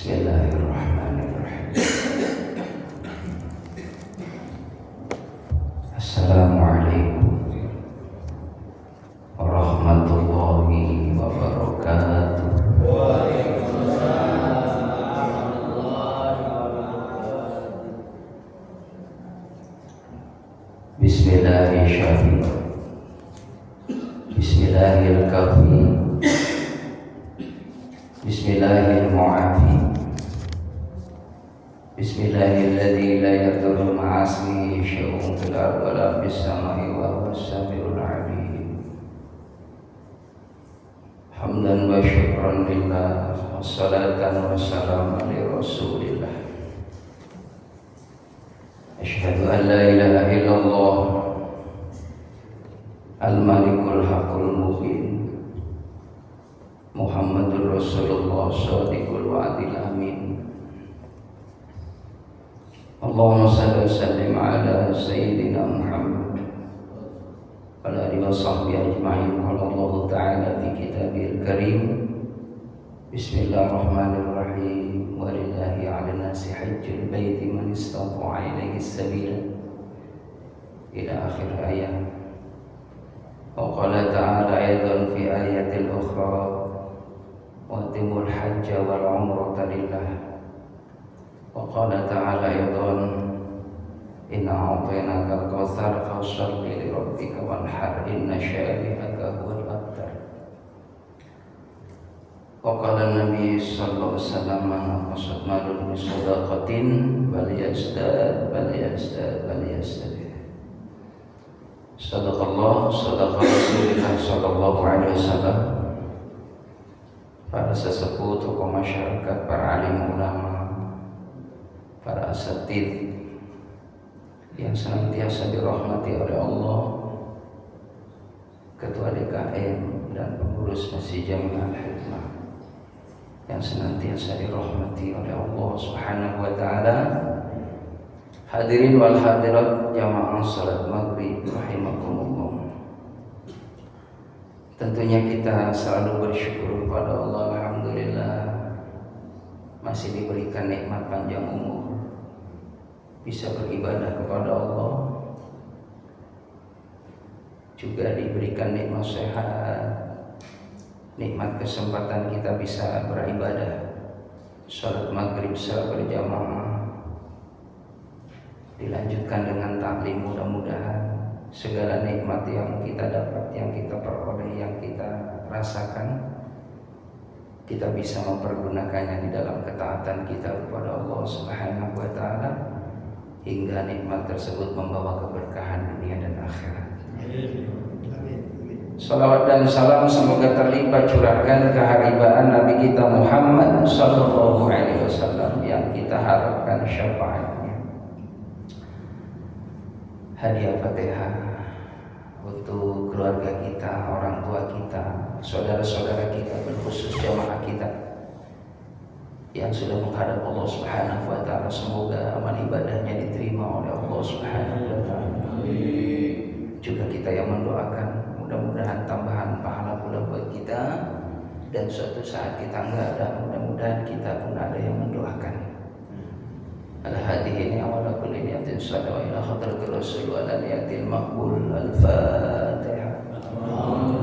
Bismillahirrahmanirrahim. Assalamualaikum warahmatullahi wabarakatuh. Bismillahirrahmanirrahim. Bismillahirrahmanirrahim. Bismillahirrahmanirrahim. Bismillahilladzi la yadurru ma'a ismihi syai'un fil ardi wa la fis samai wa huwas samiul 'alim. Hamdan wa syukran lillah, wassalatan wassalamu ala Rasulillah. Asyhadu an la ilaha illallah al-malikul haqqul mubin. Muhammadur Rasulullah shadiqul wa'dil amin. Allahumma salli wa sallim ala sayyidina Muhammad wa ala alihi wa sahbihi ajma'in. Qala Allah ta'ala fi kitabihil karim. Bismillahirrahmanirrahim. Walillahi 'alan nasi hajjul baiti man istata'a ilaihi sabila ila akhir ayat. Wa qala ta'ala aidan fi ayatil ukhra wa atimul hajja wal umrata lillah. Wa qala ta'ala aidan inna a'tainakal kautsar fasholli li rabbika wanhar inna syani'aka huwal abtar. Wa qala Nabi sallallahu alaihi wasallam man qasad malun bi shadaqatin bal yazdad Sadaqallah sadaqa Rasulullah sallallahu alaihi wasallam. Para sesepuh, tokoh masyarakat, para alim ulama, para asatidz yang senantiasa dirahmati oleh Allah, ketua DKM dan pengurus Masjid Jami'ah Hikmah yang senantiasa dirahmati oleh Allah Subhanahu wa taala. Hadirin wal hadirat jamaah salat maghrib rahimakumullah. Tentunya kita selalu bersyukur kepada Allah, alhamdulillah masih diberikan nikmat panjang umur, bisa beribadah kepada Allah, juga diberikan nikmat sehat, nikmat kesempatan kita bisa beribadah salat maghrib secara berjamaah, dilanjutkan dengan taklim. Mudah-mudahan segala nikmat yang kita dapat, yang kita peroleh, yang kita rasakan, kita bisa mempergunakannya di dalam ketaatan kita kepada Allah Subhanahu wa taala, hingga nikmat tersebut membawa keberkahan dunia dan akhirat. Salawat dan salam semoga terlimpah curahkan keharibaan Nabi kita Muhammad sallallahu alaihi wasallam yang kita harapkan syafaatnya. Hadiah Fatihah untuk keluarga kita, orang tua kita, saudara-saudara kita, berkhusus jamaah kita yang sudah menghadap Allah Subhanahu wa taala. Semoga amal ibadahnya diterima oleh Allah Subhanahu wa taala. Juga kita yang mendoakan, mudah-mudahan tambahan pahala pula buat kita, dan suatu saat kita enggak ada, mudah-mudahan kita pun ada yang mendoakan. Al-hadihin awala kulli niyatin sallallahu ila hadratir rasul wa ala niyatil maqbul. Al-Fatihah.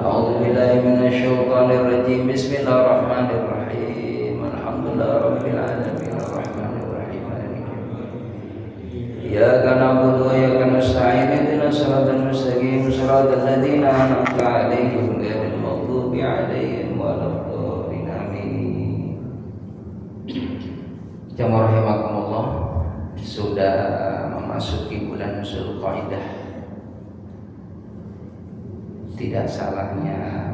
A'udzu billahi minasyaitonir rajim. Bismillahirrahmanirrahim. Alhamdulillahi rabbil alamin arrahmanir rahim maliki yaumiddin. Iyyaka na'budu wa iyyaka nasta'in. Ihdinas siratal mustaqim siratal ladzina an'amta 'alaihim ghairil maghdubi 'alaihim waladdallin. Amin. Jamaah rahimakumullah, sudah memasuki bulan Zulqa'dah. Tidak salahnya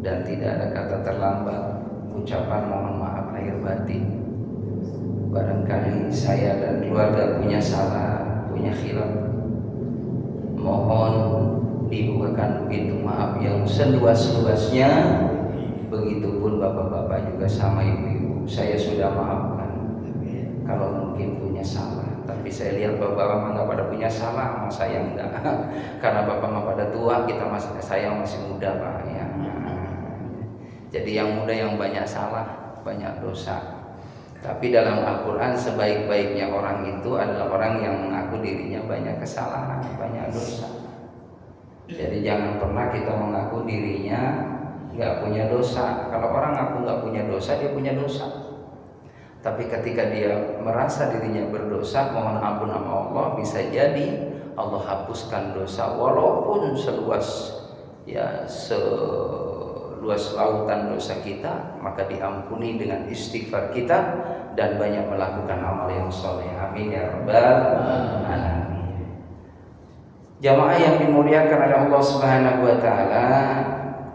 dan tidak ada kata terlambat ucapan mohon maaf lahir batin. Barangkali saya dan keluarga punya salah, punya khilaf, mohon dibukakan pintu maaf yang seluas-luasnya. Begitupun bapak-bapak juga sama ibu-ibu, saya sudah maafkan kalau mungkin punya salah. Tapi saya lihat bapak-bapak nggak pada punya salah, sama saya enggak. Karena bapak nggak pada tua, saya masih muda pak ya. Jadi yang muda yang banyak salah, banyak dosa. Tapi dalam Al-Quran sebaik-baiknya orang itu adalah orang yang mengaku dirinya banyak kesalahan, banyak dosa. Jadi jangan pernah kita mengaku dirinya nggak punya dosa. Kalau orang ngaku nggak punya dosa, dia punya dosa. Tapi ketika dia merasa dirinya berdosa, mohon ampun sama Allah, bisa jadi Allah hapuskan dosa walaupun seluas lautan dosa kita, maka diampuni dengan istighfar kita dan banyak melakukan amal yang soleh. Amin ya rabbal alamin. Jamaah yang dimuliakan oleh Allah Subhanahu wa taala,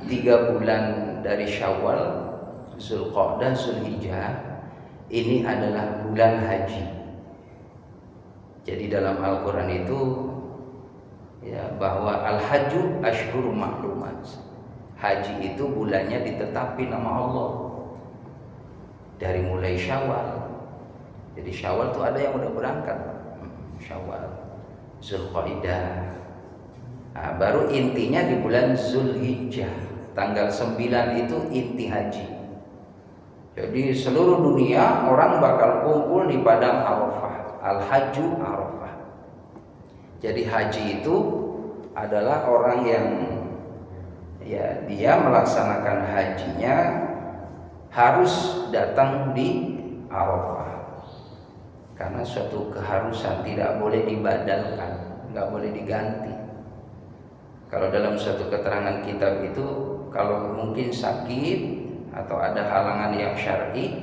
3 bulan dari Syawal, Zulqa'dah, Zulhijjah ini adalah bulan haji. Jadi dalam Al-Quran itu bahwa al-hajju ashhurun ma'lumat. Haji itu bulannya ditetapin nama Allah dari mulai Syawal. Jadi Syawal itu ada yang udah berangkat, Syawal, Zulqa'dah. Nah, baru intinya di bulan Zulhijjah, tanggal 9 itu inti haji. Jadi seluruh dunia orang bakal kumpul di padang Arafah. Al-Hajju Arafah. Jadi haji itu adalah orang yang dia melaksanakan hajinya harus datang di Arafah. Karena suatu keharusan, tidak boleh dibadalkan, nggak boleh diganti. Kalau dalam suatu keterangan kitab itu, kalau mungkin sakit atau ada halangan yang syar'i,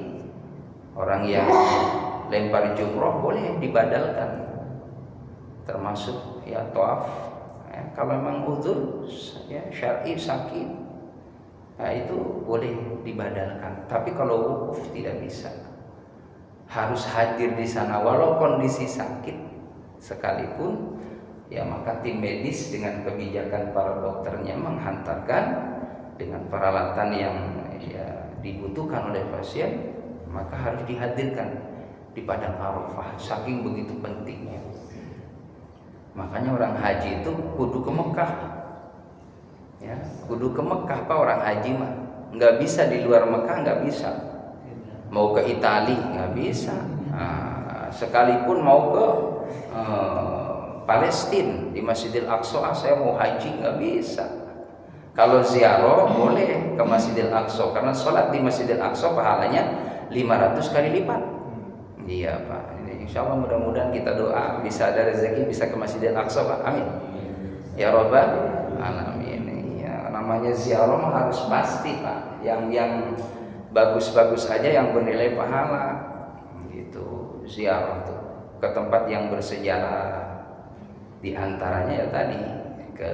orang yang lempar jumroh boleh dibadalkan, termasuk tawaf. Kalau memang uzur syar'i sakit, itu boleh dibadalkan. Tapi kalau wukuf tidak bisa, harus hadir di sana walau kondisi sakit sekalipun. Maka tim medis dengan kebijakan para dokternya menghantarkan dengan peralatan yang dibutuhkan oleh pasien, maka harus dihadirkan di padang Arafah. Saking begitu pentingnya. Makanya orang haji itu kudu ke Mekah. Kudu ke Mekah Pak, orang haji mah. Nggak bisa di luar Mekah, nggak bisa. Mau ke Italia nggak bisa. Sekalipun mau ke Palestina di Masjidil Aqsa, saya mau haji nggak bisa. Kalau ziarah boleh ke Masjidil Aqsa, karena sholat di Masjidil Aqsa pahalanya 500 kali lipat. Iya Pak, ini insya Allah mudah-mudahan kita doa bisa ada rezeki bisa ke Masjidil Aqsa Pak, amin. Ya Rabbal alamin. Ya, namanya ziarah mah harus pasti Pak, yang bagus-bagus aja yang bernilai pahala gitu. Ziarah tuh ke tempat yang bersejarah, di antaranya tadi ke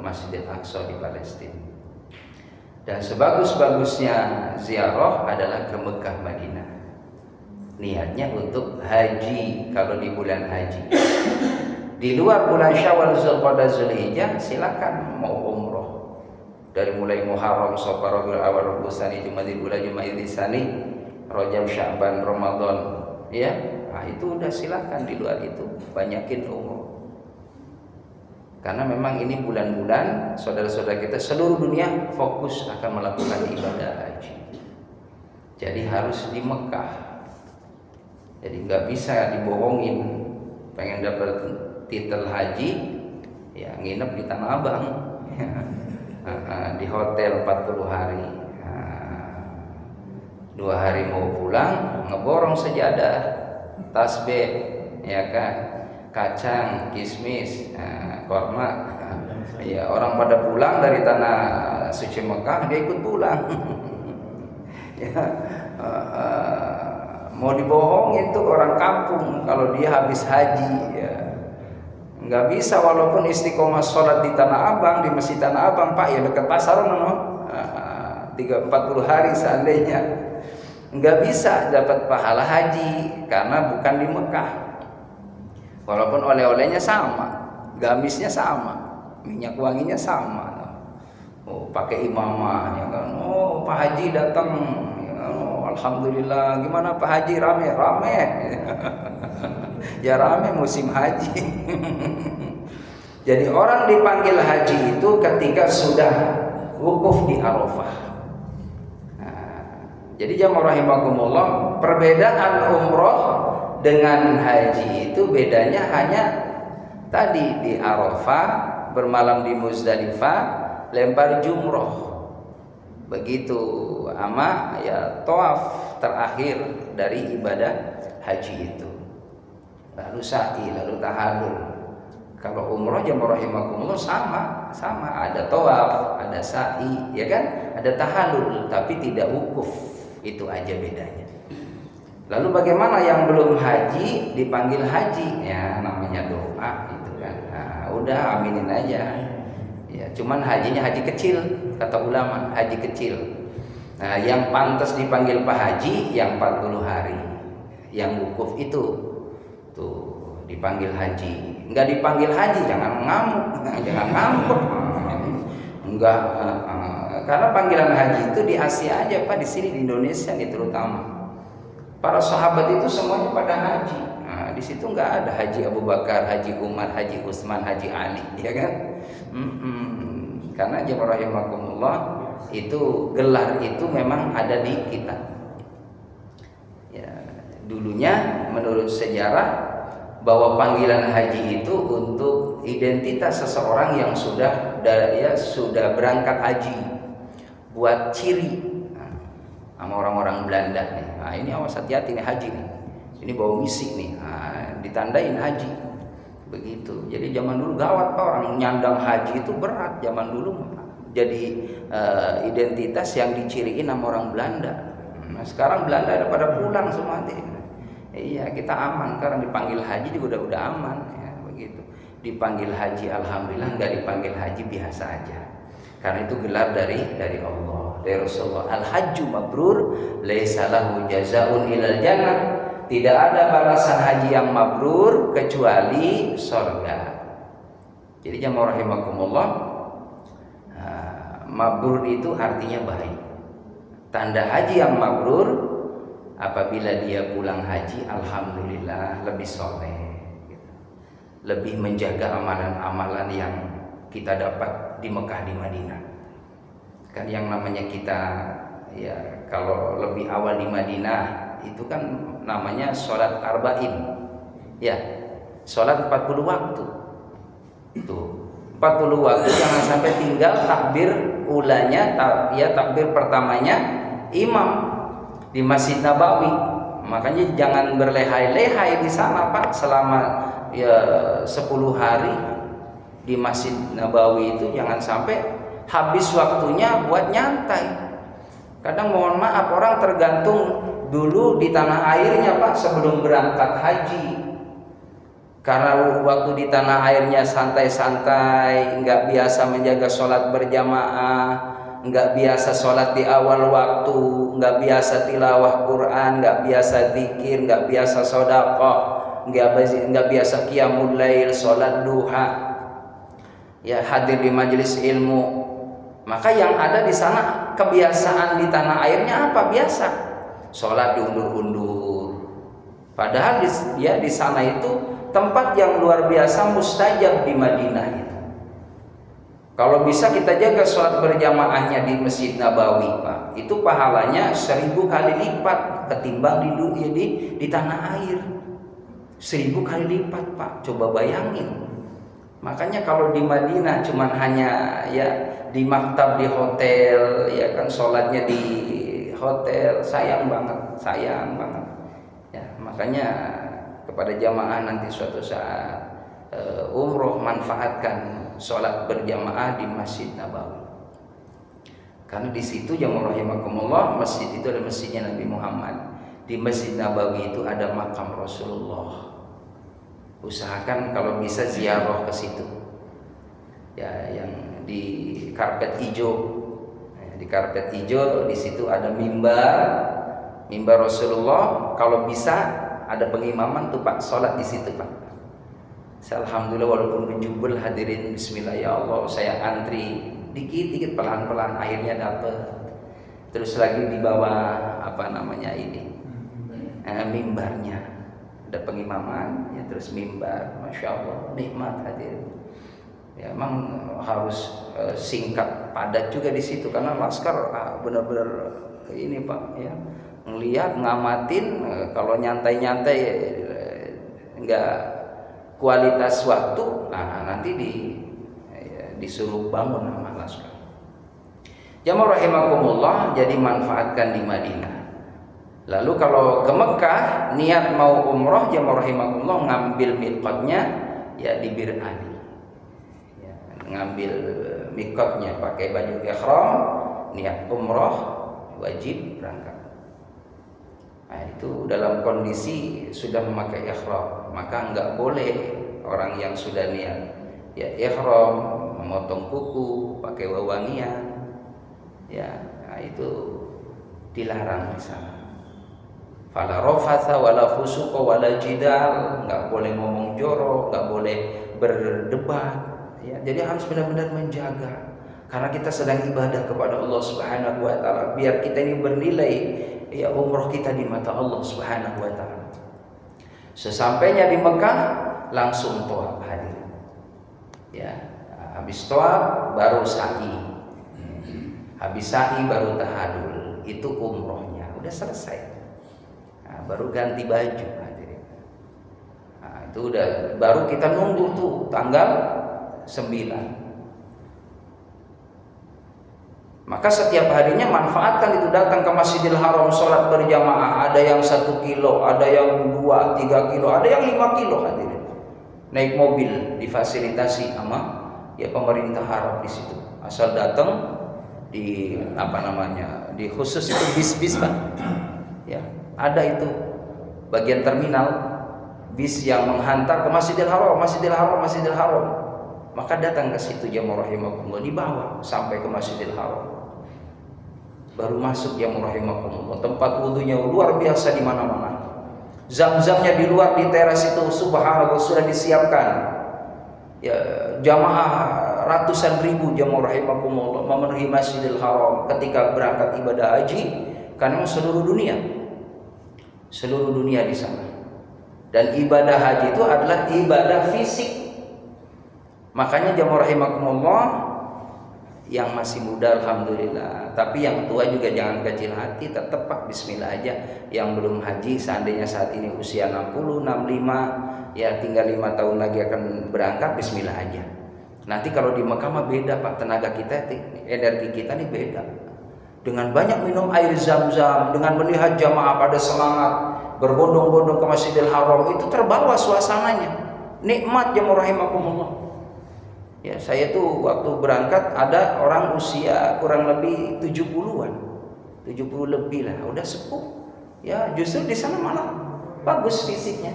Masjidil Aqsa di Palestina. Dan sebagus-bagusnya ziarah adalah ke Mekah Madinah. Niatnya untuk haji kalau di bulan haji. Di luar bulan Syawal, Zulqa'dah, Zulhijjah silakan mau umroh. Dari mulai Muharram, Safar, Rabiul Awwal, Rabiul Tsani, Jumadil Ula, Jumadil Tsani, Rajab, Sya'ban, Ramadan, nah itu udah silakan. Di luar itu banyakin umroh. Karena memang ini bulan-bulan saudara-saudara kita seluruh dunia fokus akan melakukan ibadah haji. Jadi harus di Mekah. Jadi nggak bisa dibohongin. Pengen dapat titel haji, nginep di Tanah Abang, di hotel 40 hari. 2 hari mau pulang, ngeborong sejadah, tasbih, kacang, kismis, korma. Orang pada pulang dari tanah suci Mekah, dia ikut pulang. Mau dibohongin tuh orang kampung kalau dia habis haji, nggak bisa. Walaupun istiqomah sholat di Tanah Abang, di Masjid Tanah Abang Pak, dekat pasar 40 hari seandainya, nggak bisa dapat pahala haji karena bukan di Mekah. Walaupun oleh-olehnya sama, gamisnya sama, minyak wanginya sama. Pakai imamah, Pak Haji datang, alhamdulillah. Gimana Pak Haji, rame? Ya rame musim haji. Jadi orang dipanggil haji itu ketika sudah wukuf di Arafah. Jadi jamaah rahimakumullah, perbedaan umroh dengan haji itu bedanya hanya tadi di Arafah, bermalam di Muzdalifah, lempar jumroh. Begitu ama ya tawaf terakhir dari ibadah haji itu. Lalu sa'i, lalu tahallul. Kalau umroh jamaah rahimakumullah sama ada tawaf, ada sa'i, ya kan? Ada tahallul tapi tidak wukuf. Itu aja bedanya. Lalu bagaimana yang belum haji dipanggil haji? Ya namanya doa gitu kan. Nah, udah aminin aja. Ya, cuman hajinya haji kecil kata ulama, haji kecil. Nah, yang pantas dipanggil Pak Haji yang 40 hari. Yang wukuf itu tuh dipanggil haji. Enggak dipanggil haji jangan ngamuk, jangan ngambek. Enggak karena panggilan haji itu di Asia aja Pak, di sini di Indonesia nih terutama. Para sahabat itu semuanya pada haji. Nah, di situ nggak ada Haji Abu Bakar, Haji Umar, Haji Utsman, Haji Ali, ya kan? Karena jamaah rahimakumullah itu gelar itu memang ada di kita. Ya, dulunya menurut sejarah bahwa panggilan haji itu untuk identitas seseorang yang sudah berangkat haji, buat ciri sama orang-orang Belanda nih. Nah, ini awas hati-hati nih haji nih. Ini bawa misi nih. Nah, ditandain haji. Begitu. Jadi zaman dulu gawat Pak, orang nyandang haji itu berat zaman dulu. Jadi identitas yang diciriin sama orang Belanda. Nah, sekarang Belanda ada pada pulang semua nih. Iya, kita aman karena dipanggil haji juga udah aman ya, begitu. Dipanggil haji alhamdulillah, enggak dipanggil haji biasa aja. Karena itu gelar dari Allah, dari Rasulullah. Al-hajju mabrur laisa lahu jazaa'un ilal jannah. Tidak ada balasan haji yang mabrur kecuali surga. Jadi jamaah rahimakumullah, mabrur itu artinya baik. Tanda haji yang mabrur apabila dia pulang haji alhamdulillah lebih soleh, lebih menjaga amalan-amalan yang kita dapat di Mekah, di Madinah. Kan yang namanya kita ya kalau lebih awal di Madinah itu kan namanya sholat arba'in, ya sholat 40 waktu. Itu 40 waktu jangan sampai tinggal takbir ulanya, takbir pertamanya imam di Masjid Nabawi. Makanya jangan berlehai-lehai di sana Pak selama 10 hari di Masjid Nabawi itu, jangan sampai habis waktunya buat nyantai. Kadang mohon maaf orang tergantung dulu di tanah airnya Pak sebelum berangkat haji. Karena waktu di tanah airnya santai-santai, nggak biasa menjaga sholat berjamaah, nggak biasa sholat di awal waktu, nggak biasa tilawah Quran, nggak biasa zikir, nggak biasa sedekah, nggak biasa qiyamul lail, sholat duha, ya hadir di majelis ilmu. Maka yang ada di sana kebiasaan di tanah airnya apa? Biasa sholat diundur-undur. Padahal dia di sana itu tempat yang luar biasa mustajab di Madinah itu. Kalau bisa kita jaga sholat berjamaahnya di Masjid Nabawi Pak, itu pahalanya 1000 kali lipat ketimbang di tanah air. 1000 kali lipat Pak, coba bayangin. Makanya kalau di Madinah cuman hanya ya di maktab di hotel, ya kan sholatnya di hotel, sayang banget. Ya, makanya kepada jamaah nanti suatu saat umroh manfaatkan sholat berjamaah di Masjid Nabawi. Karena di situ jamaah rahimakumullah, masjid itu ada masjidnya Nabi Muhammad. Di Masjid Nabawi itu ada makam Rasulullah. Usahakan kalau bisa ziarah ke situ. Ya, yang di karpet hijau. Di karpet hijau di situ ada mimbar Rasulullah. Kalau bisa ada pengimaman tuh Pak, sholat di situ Pak. Alhamdulillah walaupun berjubel hadirin bismillah ya Allah, saya antri dikit-dikit pelan-pelan akhirnya dapat. Terus lagi di bawah mimbarnya ada pengimaman ya, terus mimbar, masya Allah nikmat hadirin Ya, emang harus singkat padat juga di situ karena laskar benar-benar ini Pak ya, ngelihat ngamatin kalau nyantai-nyantai nggak kualitas waktu, nanti disuruh bangun sama laskar. Jamaah rahimakumullah, jadi manfaatkan di Madinah. Lalu kalau ke Mekah niat mau umroh, jamaah rahimakumullah, ngambil miqatnya ya di Bir Ali. Ya, ngambil miqatnya pakai baju ihram, niat umroh wajib berangkat. Nah, itu dalam kondisi sudah memakai ihram, maka enggak boleh orang yang sudah niat ya ihram memotong kuku, pakai wewangian. Ya, nah itu dilarang di sana. Fala rafatha wala fusuqa wala jidal, enggak boleh ngomong jorok, enggak boleh berdebat ya. Jadi harus benar-benar menjaga karena kita sedang ibadah kepada Allah Subhanahu wa taala, biar kita ini bernilai ya umroh kita di mata Allah Subhanahu wa taala. Sesampainya di Mekah langsung tawaf hadir. Ya, habis tawaf baru sa'i. Habis sa'i baru tahallul. Itu umrohnya udah selesai. Nah, baru ganti baju hadirin. Nah, itu udah baru kita nunggu tuh tanggal 9. Maka setiap harinya manfaatkan itu, datang ke Masjidil Haram, sholat berjamaah. Ada yang 1 kilo, ada yang 2, 3 kilo, ada yang 5 kilo hadirin. Naik mobil difasilitasi sama ya pemerintah Arab di situ. Asal datang di di khusus itu bis-bis Pak. Ya, ada itu bagian terminal bis yang menghantar ke Masjidil Haram, Masjidil Haram, Masjidil Haram. Maka datang ke situ jamaah rahimakumullah, dibawa sampai ke Masjidil Haram. Baru masuk jamaah rahimakumullah, tempat wudunya luar biasa di mana-mana. Zam-zamnya di luar di teras itu subhanallah sudah disiapkan. Ya, jamaah ratusan ribu jamaah rahimakumullah memenuhi Masjidil Haram ketika berangkat ibadah haji karena seluruh dunia di sana. Dan ibadah haji itu adalah ibadah fisik. Makanya jamaah rahimakumullah yang masih muda alhamdulillah, tapi yang tua juga jangan kecil hati, tetap Pak bismillah aja. Yang belum haji seandainya saat ini usia 60, 65 ya tinggal 5 tahun lagi akan berangkat, bismillah aja. Nanti kalau di Mekah mah beda Pak, tenaga kita, energi kita nih beda. Dengan banyak minum air zam-zam, dengan melihat jamaah pada semangat berbondong-bondong ke Masjidil Haram, itu terbawa suasananya. Nikmat jamaah rahimakumullah. Ya, saya tuh waktu berangkat ada orang usia kurang lebih 70-an. 70 lebih lah, udah sepuh. Ya, justru di sana malah bagus fisiknya.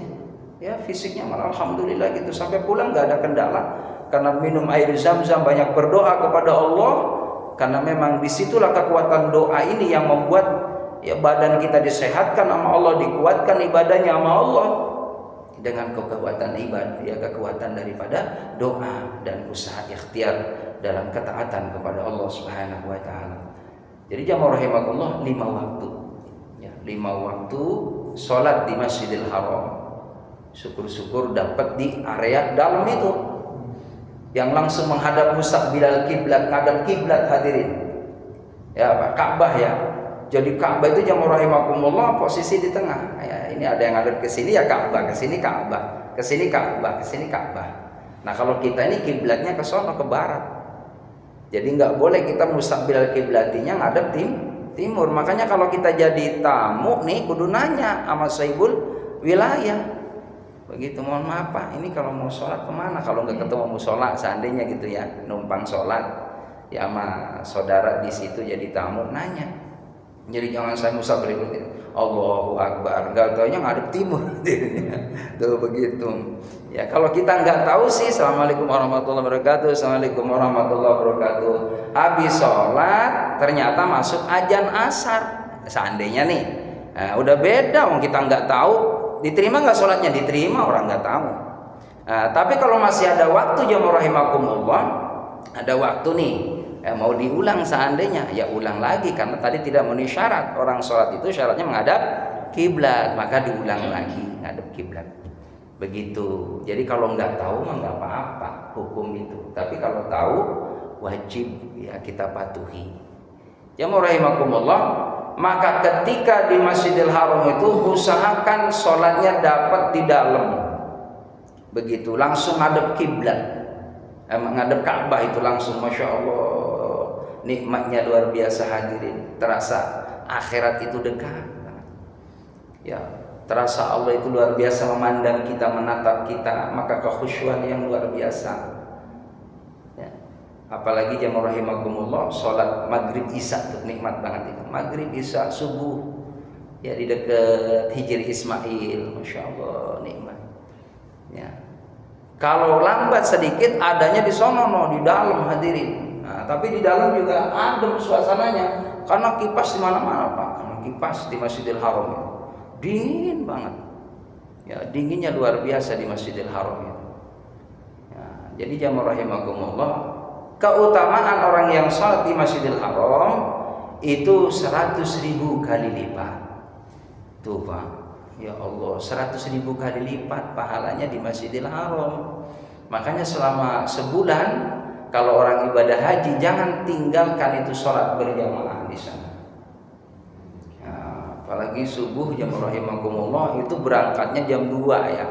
Ya, fisiknya malah alhamdulillah gitu. Sampai pulang enggak ada kendala karena minum air zam-zam, banyak berdoa kepada Allah. Karena memang disitulah kekuatan doa ini yang membuat ya badan kita disehatkan sama Allah, dikuatkan ibadahnya sama Allah. Dengan kekuatan ibadah ya, kekuatan daripada doa dan usaha ikhtiar dalam ketaatan kepada Allah Subhanahu wa taala. Jadi jamaah rahimakumullah 5 waktu. Ya, 5 waktu salat di Masjidil Haram. Syukur-syukur dapat di area dalam itu yang langsung menghadap mustaqbilal kiblat, ngadep kiblat hadirin. Ya, Pak, Ka'bah ya. Jadi Ka'bah itu jamaah rahimakumullah posisi di tengah. Ya, ini ada yang ngadep ke sini ya Ka'bah, ke sini Ka'bah, ke sini Ka'bah, ke sini Ka'bah. Nah, kalau kita ini kiblatnya ke sono ke barat. Jadi nggak boleh kita mustaqbil kiblatinya ngadep timur. Makanya kalau kita jadi tamu nih kudu nanya sama sahibul wilayah. Begitu, mohon maaf Pak, ini kalau mau sholat kemana? Kalau nggak ketemu musola seandainya gitu ya, numpang sholat ya sama saudara di situ jadi tamu nanya. Jadi jangan saya musa berikutnya Allahu Akbar, nggak taunya ngadep timur. Tuh begitu. Ya kalau kita nggak tahu sih, assalamualaikum warahmatullahi wabarakatuh, assalamualaikum warahmatullahi wabarakatuh. Habis sholat ternyata masuk azan asar. Seandainya nih, nah, udah beda. Wong kita nggak tahu, diterima nggak sholatnya? Diterima, orang nggak tahu. Nah, tapi kalau masih ada waktu jamaah rahimakumullah, ada waktu nih. Mau diulang seandainya ya ulang lagi karena tadi tidak memenuhi syarat. Orang sholat itu syaratnya menghadap kiblat, maka diulang lagi menghadap kiblat. Begitu. Jadi kalau nggak tahu mah nggak apa-apa hukum itu. Tapi kalau tahu wajib ya kita patuhi. Jamaah rahimakumullah, maka ketika di Masjidil Haram itu usahakan sholatnya dapat di dalam. Begitu, langsung ngadep kiblat, ngadep Ka'bah itu langsung, masya Allah, nikmatnya luar biasa hadirin. Terasa akhirat itu dekat. Ya, terasa Allah itu luar biasa memandang kita, menatap kita, maka kekhusyuan yang luar biasa. Ya. Apalagi jamaah rahimakumullah, sholat maghrib isya tuh nikmat banget itu. Maghrib isya subuh ya di dekat Hijri Ismail, masya Allah nikmat. Ya. Kalau lambat sedikit adanya di sono di dalam hadirin. Nah, tapi di dalam juga adem suasananya karena kipas di mana-mana Pak. Karena kipas di Masjidil Haram itu dingin banget. Ya, dinginnya luar biasa di Masjidil Haram itu. Ya, jadi jamaah rahimakumullah, keutamaan orang yang sholat di Masjidil Haram itu 100.000 kali lipat. Tuh Pak, ya Allah, 100.000 kali lipat pahalanya di Masjidil Haram. Makanya selama sebulan kalau orang ibadah haji jangan tinggalkan itu sholat berjamaah di sana. Apalagi subuh jamaah rahimakumullah itu berangkatnya jam 2 ya.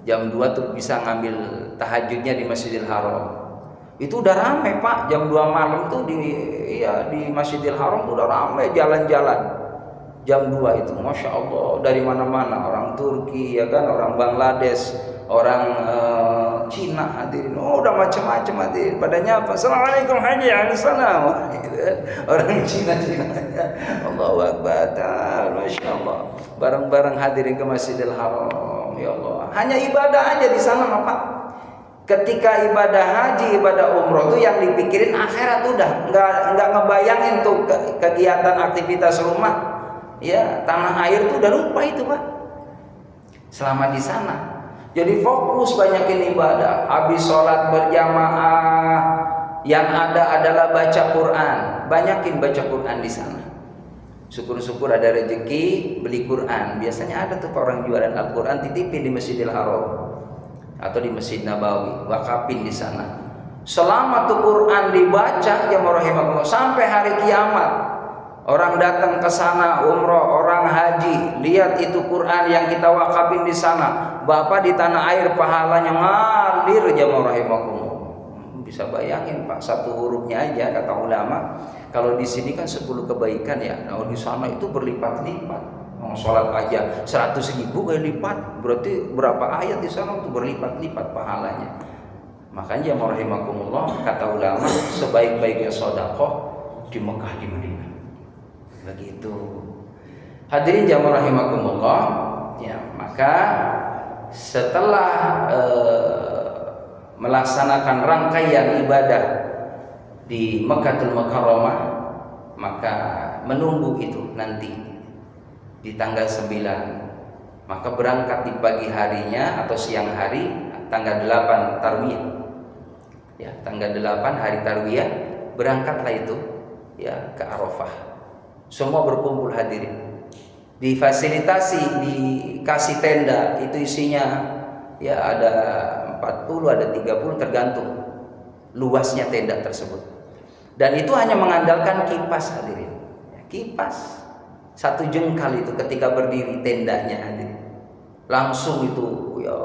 Jam 2 tuh bisa ngambil tahajudnya di Masjidil Haram. Itu udah ramai Pak, jam 2 malam tuh di Masjidil Haram tuh udah ramai jalan-jalan. Jam 2 itu masya Allah dari mana-mana, orang Turki ya kan, orang Bangladesh, orang Cina hadirin, udah macam-macam hadirin. Padanya apa? Assalamualaikum haji assalam. Orang Cina Allahu Akbar, masya Allah. Bareng-bareng hadirin ke Masjidil Haram, ya Allah. Hanya ibadah aja di sana Pak. Ketika ibadah haji, ibadah umroh tuh yang dipikirin akhirat udah, nggak ngebayangin tuh kegiatan aktivitas rumah. Ya, tanah air tuh udah lupa itu Pak. Selama di sana. Jadi fokus banyakin ibadah. Habis sholat berjamaah, yang ada adalah baca Quran. Banyakin baca Quran di sana. Syukur-syukur ada rezeki beli Quran. Biasanya ada tuh orang jualan Al-Quran, titipin di Masjidil Haram atau di Masjid Nabawi, wakafin di sana. Selama tuh Quran dibaca jamaah rahimakumullah sampai hari kiamat. Orang datang ke sana umroh, orang haji, lihat itu Quran yang kita wakafin di sana. Bapak di tanah air pahalanya ngalir jamaah rahimakumullah. Bisa bayangin Pak, satu hurufnya aja kata ulama. Kalau di sini kan 10 kebaikan ya. Nah, di sana itu berlipat-lipat. Sholat aja 100.000 kali lipat, berarti berapa ayat di sana itu berlipat-lipat pahalanya. Makanya jamaah rahimakumullah, kata ulama, sebaik-baiknya sedekah di Mekah, di Madinah. Begitu. Hadirin jamaah rahimakumullah, ya, maka setelah melaksanakan rangkaian ibadah di Makkahul Mukarramah, maka menunggu itu nanti di tanggal 9, maka berangkat di pagi harinya atau siang hari tanggal 8 Tarwiyah. Ya, tanggal 8 hari Tarwiyah berangkatlah itu ya ke Arafah. Semua berkumpul hadirin. Difasilitasi, dikasih tenda, itu isinya ya ada 40, ada 30 tergantung luasnya tenda tersebut. Dan itu hanya mengandalkan kipas hadirin. Ya, kipas 1 jengkal itu ketika berdiri tendanya hadirin. Langsung itu ya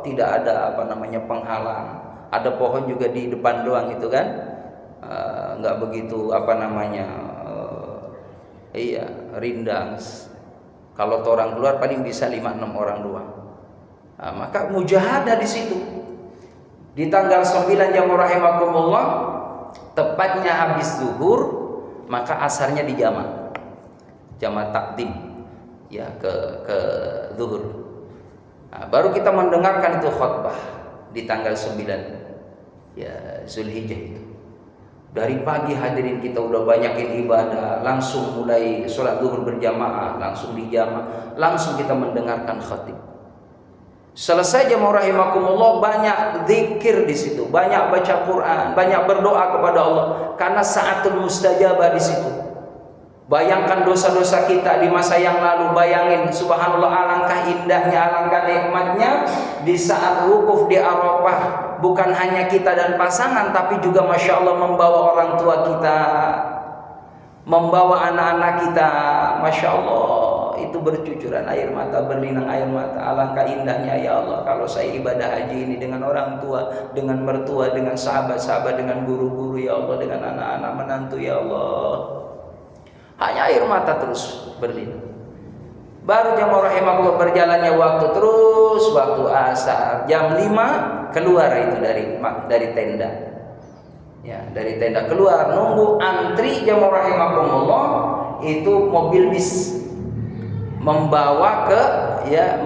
tidak ada penghalang. Ada pohon juga di depan doang itu kan. Enggak begitu rindang. Kalau orang keluar paling bisa 5-6 orang doang. Nah, maka mujahadah di situ. Di tanggal 9 jamaah rahimakumullah, tepatnya habis zuhur, maka asarnya dijama. Jama takdim ya ke zuhur. Nah, baru kita mendengarkan itu khutbah di tanggal 9 ya Zulhijjah itu. Dari pagi hadirin kita udah banyakin ibadah, langsung mulai sholat zuhur berjamaah, langsung dijamaah, langsung kita mendengarkan khatib. Selesai jamaah rahimakumullah, banyak zikir di situ, banyak baca Quran, banyak berdoa kepada Allah karena saatul mustajabah di situ. Bayangkan dosa-dosa kita di masa yang lalu. Bayangin, subhanallah, alangkah indahnya, alangkah nikmatnya di saat wukuf di Arafah. Bukan hanya kita dan pasangan, tapi juga Masya Allah membawa orang tua kita, membawa anak-anak kita. Masya Allah, itu bercucuran air mata, berlinang air mata. Alangkah indahnya ya Allah kalau saya ibadah haji ini dengan orang tua, dengan mertua, dengan sahabat-sahabat, dengan guru-guru ya Allah, dengan anak-anak menantu ya Allah. Hanya air mata terus berlinang. Baru jamaah rahimahullah berjalannya waktu terus, waktu asar jam 5 keluar itu dari tenda. Ya, dari tenda keluar nunggu antri jamaah rahimahullah itu mobil bis membawa ke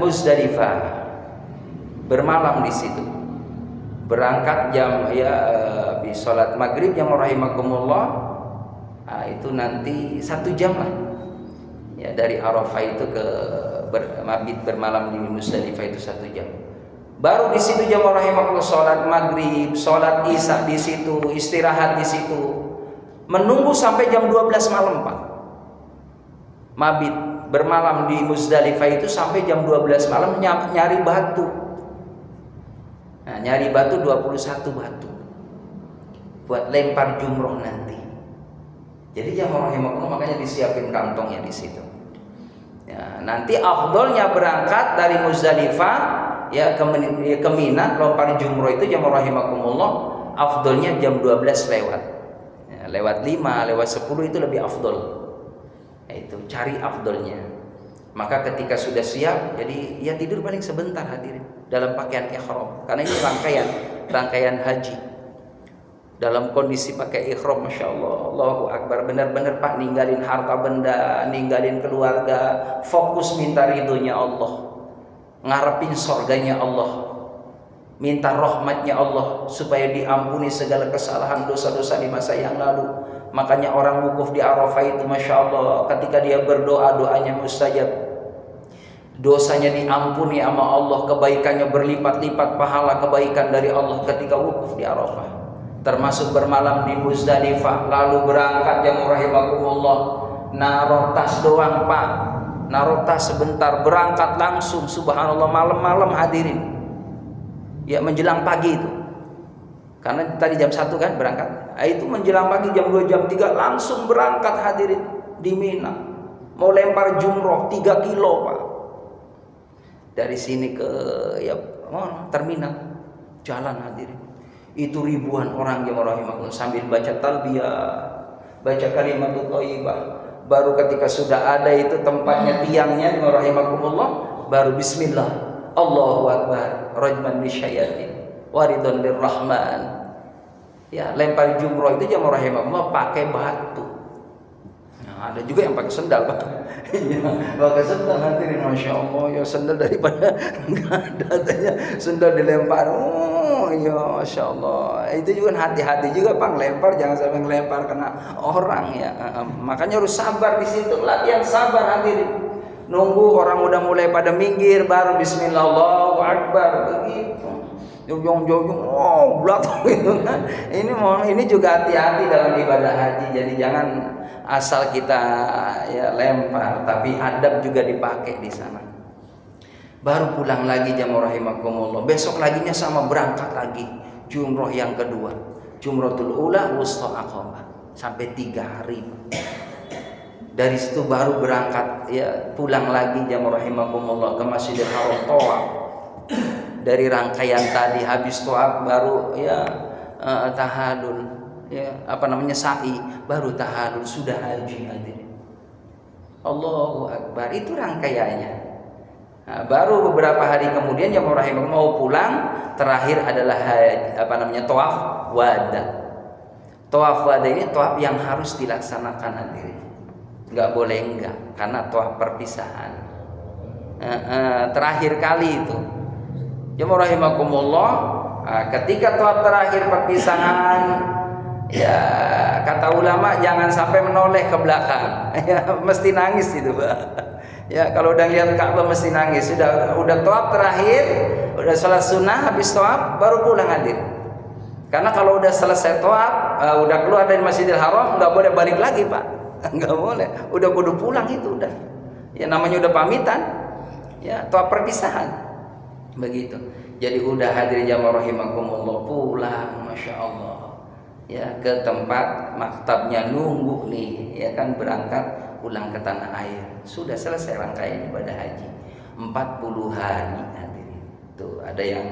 Muzdalifah. Bermalam di situ. Berangkat jam habis salat maghrib jamaah rahimahullah. Nah, itu nanti 1 jam lah ya, dari Arafah itu ke mabit bermalam di Muzdalifah itu 1 jam. Baru di situ jamaah rahimakumullah salat maghrib, salat isya di situ, istirahat di situ, menunggu sampai jam 12 malam Pak. Mabit bermalam di Muzdalifah itu sampai jam 12 malam nyari batu. Nah, nyari batu 21 batu buat lempar jumroh nanti. Jadi jamaah rahimahullah makanya disiapin kantongnya di situ. Ya, nanti afdolnya berangkat dari Muzdalifah ya ke Mina lempar jumroh itu jamaah rahimakumullah afdolnya jam 12 lewat. Ya, lewat 5, lewat 10 itu lebih afdol. Ya, itu cari afdolnya. Maka ketika sudah siap, jadi ya tidur paling sebentar hadirin dalam pakaian ihram. Karena ini rangkaian haji. Dalam kondisi pakai ihram, Masya Allah, Allahu Akbar, benar-benar Pak, ninggalin harta benda, ninggalin keluarga, fokus minta ridhonya Allah, ngarepin surganya Allah, minta rahmatnya Allah supaya diampuni segala kesalahan dosa-dosa di masa yang lalu. Makanya orang wukuf di Arafah itu Masya Allah, ketika dia berdoa, doanya mustajab, dosanya diampuni sama Allah, kebaikannya berlipat-lipat, pahala kebaikan dari Allah ketika wukuf di Arafah. Termasuk bermalam di Muzdalifah, lalu berangkat jamaah rahimakumullah, naruh tas doang Pak, naruh tas sebentar, berangkat langsung, subhanallah, malam-malam hadirin ya, menjelang pagi itu, karena tadi jam 1 kan berangkat, itu menjelang pagi jam 2, jam 3 langsung berangkat hadirin di Mina, mau lempar jumroh 3 kilo Pak, dari sini ke terminal, jalan hadirin. Itu ribuan orang jamaah rahimahullah sambil baca talbiyah, baca kalimatut thayyibah. Baru ketika sudah ada itu tempatnya, tiangnya jamaah rahimakumullah, baru bismillah, Allahu Akbar, rajman bisyayatin waridun lirrahman. Ya, lempar jumroh itu jamaah rahimakumullah pakai batu. Nah, ada juga yang pakai sendal Pak. Iya, pakai sendal hadirin, Masya Allah ya, sendal daripada enggak ada katanya sendal dilempar. Oh ya, Masya Allah. Itu juga hati-hati juga Pak, lempar jangan sampai ngelempar kena orang ya. Makanya harus sabar di situ, latihan sabar hadirin. Nunggu orang udah mulai pada minggir, baru bismillah, Allahu Akbar, begitu. Jong-jong, oh belakang gitu kan. Ini juga hati-hati dalam ibadah haji. Jadi jangan asal kita ya lempar, tapi adab juga dipakai di sana. Baru pulang lagi jamaah rahimakumullah. Besok laginya sama, berangkat lagi jumroh yang kedua, jumratul ula wusta aqabah, sampai 3 hari. Dari situ baru berangkat ya, pulang lagi jamaah rahimakumullah ke Masjidil Haram, tawaf. Dari rangkaian tadi habis tawaf baru ya tahallul, ya sa'i, baru tahallul, sudah haji hadirin. Allahu Akbar, itu rangkaiannya. Nah, baru beberapa hari kemudian jamaah rahimah mau pulang, terakhir adalah tawaf wada. Tawaf wada ini tawaf yang harus dilaksanakan hadirin, nggak boleh enggak, karena tawaf perpisahan. Terakhir kali itu jamaah rahimakumullah, ketika tawaf terakhir perpisahan, ya kata ulama jangan sampai menoleh ke belakang, ya mesti nangis itu Pak. Ya kalau udah lihat Ka'bah mesti nangis. Udah tawaf terakhir, udah salat sunnah, habis tawaf baru pulang hadir. Karena kalau udah selesai tawaf, udah keluar dari Masjidil Haram, nggak boleh balik lagi Pak. Nggak boleh. Udah kudu pulang itu udah. Ya namanya udah pamitan. Ya, atau perpisahan. Begitu. Jadi udah hadirin jamaah rahimakumullah, pulang, masya Allah. Ya, ke tempat maktabnya nunggu nih, ya kan, berangkat pulang ke tanah air. Sudah selesai rangkaian ibadah haji 40 hari hadirin. Tuh, ada yang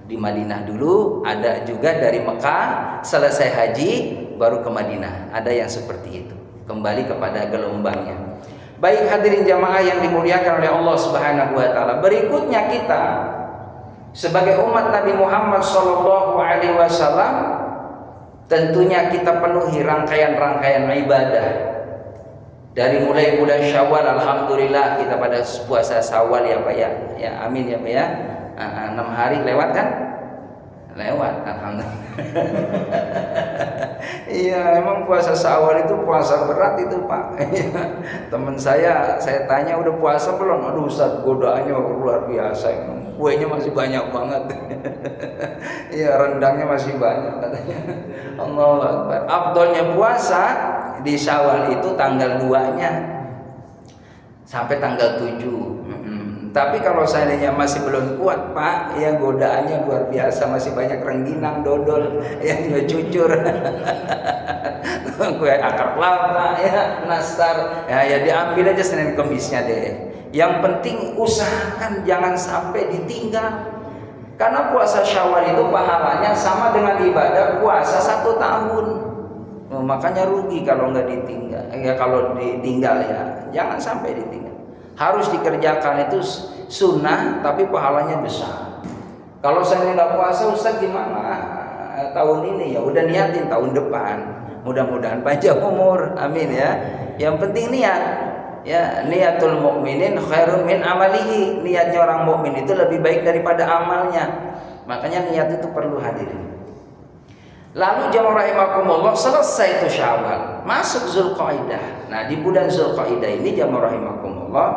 di Madinah dulu, ada juga dari Mekah selesai haji baru ke Madinah. Ada yang seperti itu, kembali kepada gelombangnya. Baik hadirin jamaah yang dimuliakan oleh Allah Subhanahu wa taala. Berikutnya kita sebagai umat Nabi Muhammad sallallahu alaihi wasallam tentunya kita penuhi rangkaian-rangkaian ibadah. Dari mulai bulan Syawal, alhamdulillah kita pada puasa Syawal ya Pak ya. Ya amin ya Pak ya. 6 hari lewat kan? Lewat, alhamdulillah. Iya, emang puasa Syawal itu puasa berat itu Pak. Teman saya tanya udah puasa belum? Aduh Ustaz, godaannya luar biasa. Kuenya masih banyak banget. Iya, rendangnya masih banyak katanya. Allahu Akbar. Afdolnya puasa di Syawal itu tanggal 2-nya sampai tanggal 7. Tapi kalau seandainya masih belum kuat Pak, ya godaannya luar biasa, masih banyak rengginang, dodol, ya juga cucur, kue akar kelapa, ya nastar, ya diambil aja Senin Kemisnya deh. Yang penting usahakan jangan sampai ditinggal, karena puasa Syawal itu pahalanya sama dengan ibadah puasa 1 tahun. Makanya rugi kalau nggak ditinggal. Ya kalau ditinggal ya jangan sampai ditinggal. Harus dikerjakan, itu sunnah tapi pahalanya besar. Kalau saya nggak puasa Ustaz gimana tahun ini? Ya udah niatin tahun depan. Mudah-mudahan panjang umur. Amin ya. Yang penting niat. Ya, niatul mukminin khairun min amalihi. Niatnya orang mukmin itu lebih baik daripada amalnya. Makanya niat itu perlu hadirin. Lalu jamaah rahimakumullah, selesai itu Syawal, masuk Zulqaidah. Nah, di bulan Zulqaidah ini jamaah rahimakumullah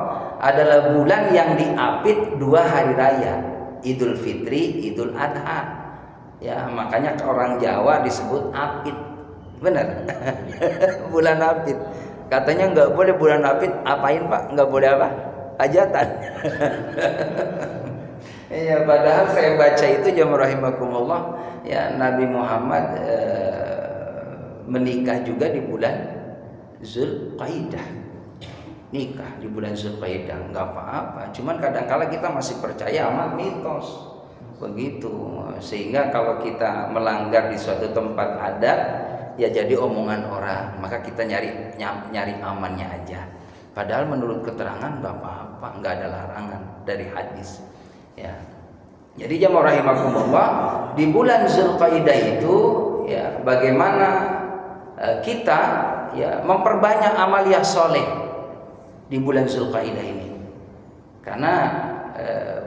adalah bulan yang diapit 2 hari raya, Idul Fitri, Idul Adha. Ya, makanya orang Jawa disebut apit. Benar. Bulan apit. Katanya nggak boleh bulan apit, apain Pak? Nggak boleh apa? Hajatan. Iya, padahal saya baca itu jamaah rahimakumullah, ya Nabi Muhammad menikah juga di bulan Zulqaidah. Nikah di bulan Zulqaidah nggak apa-apa, cuman kadang-kala kita masih percaya sama mitos begitu, sehingga kalau kita melanggar di suatu tempat adat ya jadi omongan orang, maka kita nyari amannya aja. Padahal menurut keterangan nggak apa-apa, nggak ada larangan dari hadis. Ya, jadi jamaah rahimakumullah, di bulan Zulqaidah itu ya bagaimana kita ya memperbanyak amaliyah soleh di bulan Zulqaidah ini. Karena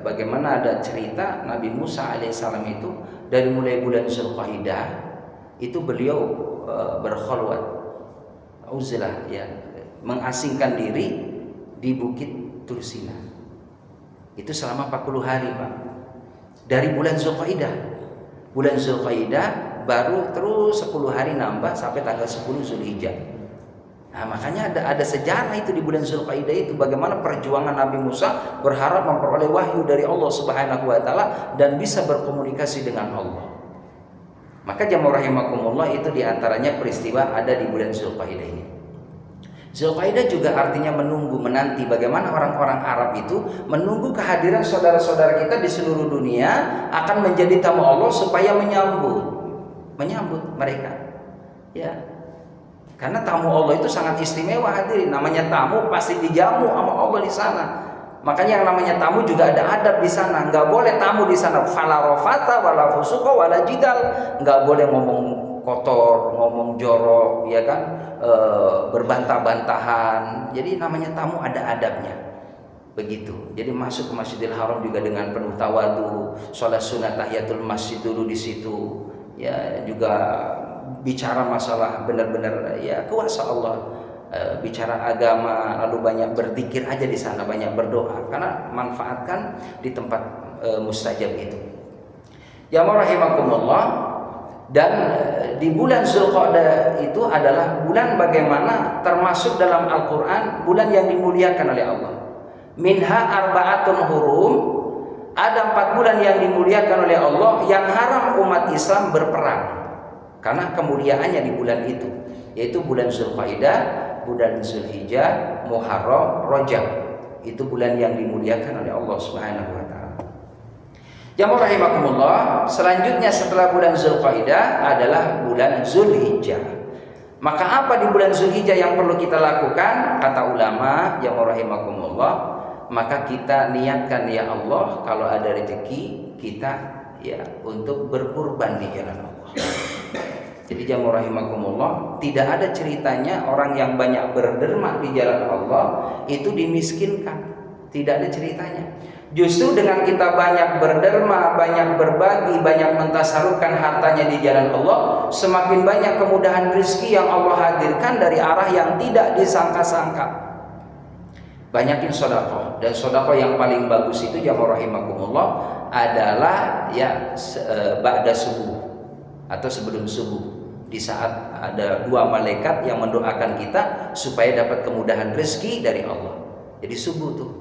bagaimana ada cerita Nabi Musa alaihissalam itu dari mulai bulan Zulqaidah itu beliau berkhalwat, uzlah ya, mengasingkan diri di Bukit Tursina. Itu selama 40 hari Pak. Dari bulan Zulqaidah. Bulan Zulqaidah baru terus 10 hari nambah sampai tanggal 10 Zulhijjah. Nah, makanya ada sejarah itu di bulan Zulqaidah itu, bagaimana perjuangan Nabi Musa berharap memperoleh wahyu dari Allah Subhanahu wa taala dan bisa berkomunikasi dengan Allah. Maka jamaah rahimakumullah, itu diantaranya peristiwa ada di bulan Zulqaidah ini. Zulqaidah juga artinya menunggu, menanti. Bagaimana orang-orang Arab itu menunggu kehadiran saudara-saudara kita di seluruh dunia akan menjadi tamu Allah supaya menyambut mereka. Ya, karena tamu Allah itu sangat istimewa hadirin. Namanya tamu pasti dijamu sama Allah di sana. Makanya yang namanya tamu juga ada adab di sana. Nggak boleh tamu di sana fala rafata wala fusuqa wala jidal. Nggak boleh ngomong kotor, ngomong jorok, ya kan, berbantah-bantahan. Jadi namanya tamu ada adabnya, begitu. Jadi masuk ke Masjidil Haram juga dengan penuh tawadu, sholat sunat tahiyatul masjid dulu di situ, ya juga bicara masalah benar-benar ya kuasa Allah, bicara agama, lalu banyak berzikir aja di sana, banyak berdoa, karena manfaatkan di tempat mustajab itu. Ya rahimakumullah. Dan di bulan Zulqa'dah itu adalah bulan bagaimana termasuk dalam Al-Quran bulan yang dimuliakan oleh Allah. Minha arba'atun hurum, ada 4 bulan yang dimuliakan oleh Allah yang haram umat Islam berperang karena kemuliaannya di bulan itu, yaitu bulan Zulqa'dah, bulan Zulhijjah, Muharram, Rajab. Itu bulan yang dimuliakan oleh Allah Subhanahu wa taala. Jamaah rahimakumullah, selanjutnya setelah bulan Zulqa'dah adalah bulan Zulhijjah. Maka apa di bulan Zulhijjah yang perlu kita lakukan? Kata ulama, jamaah rahimakumullah, maka kita niatkan, ya Allah, kalau ada rezeki kita ya untuk berkurban di jalan Allah. Jadi jamaah rahimakumullah, tidak ada ceritanya orang yang banyak berderma di jalan Allah itu dimiskinkan. Tidak ada ceritanya. Justru dengan kita banyak berderma, banyak berbagi, banyak mentasarufkan hartanya di jalan Allah, semakin banyak kemudahan rezeki yang Allah hadirkan dari arah yang tidak disangka-sangka. Banyakin sedekah, dan sedekah yang paling bagus itu jamaah rahimakumullah adalah ya ba'da subuh atau sebelum subuh, di saat ada 2 malaikat yang mendoakan kita supaya dapat kemudahan rezeki dari Allah. Jadi subuh tuh.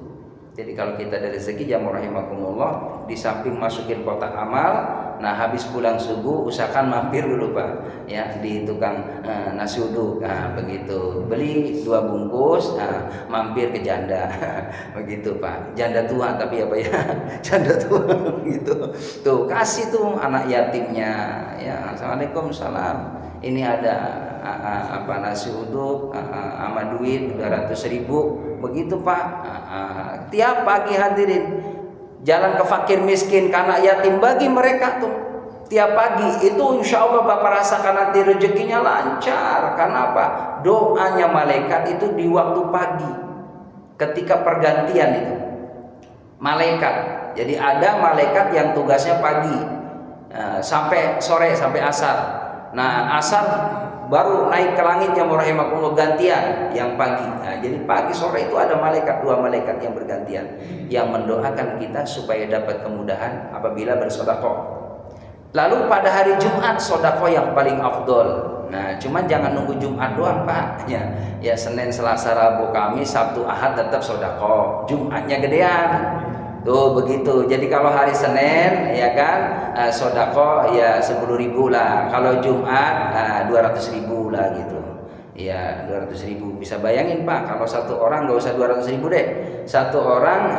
Jadi kalau kita ada rezeki jamaah rahimakumullah, di samping masukin kotak amal, nah habis pulang subuh usahakan mampir dulu Pak ya di tukang nasi uduk, nah begitu, beli 2 bungkus, mampir ke janda begitu Pak, janda tua tapi apa ya janda tua gitu tuh, kasih tuh anak yatimnya ya, assalamualaikum salam, ini ada nasi uduk sama duit 200.000 begitu Pak. Tiap pagi hadirin jalan ke fakir miskin, karena yatim, bagi mereka tuh tiap pagi itu insya Allah Bapak rasakan nanti rezekinya lancar. Karena apa? Doanya malaikat itu di waktu pagi ketika pergantian itu malaikat. Jadi ada malaikat yang tugasnya pagi sampai sore, sampai asar. Nah asar baru naik ke langit jamaah rahimakumullah, gantian yang pagi. Nah, jadi pagi sore itu ada malaikat, 2 malaikat yang bergantian yang mendoakan kita supaya dapat kemudahan apabila bersedekah. Lalu pada hari Jumat sedekah yang paling afdol. Nah, cuman jangan nunggu Jumat doang Pak. Ya Senin, Selasa, Rabu, Kamis, Sabtu, Ahad tetap sedekah. Jumatnya gedean. Tuh begitu. Jadi kalau hari Senin ya kan sedekah ya 10.000 lah. Kalau Jumat 200.000 lah gitu. Ya 200.000. Bisa bayangin Pak, kalau satu orang nggak usah 200.000 deh. Satu orang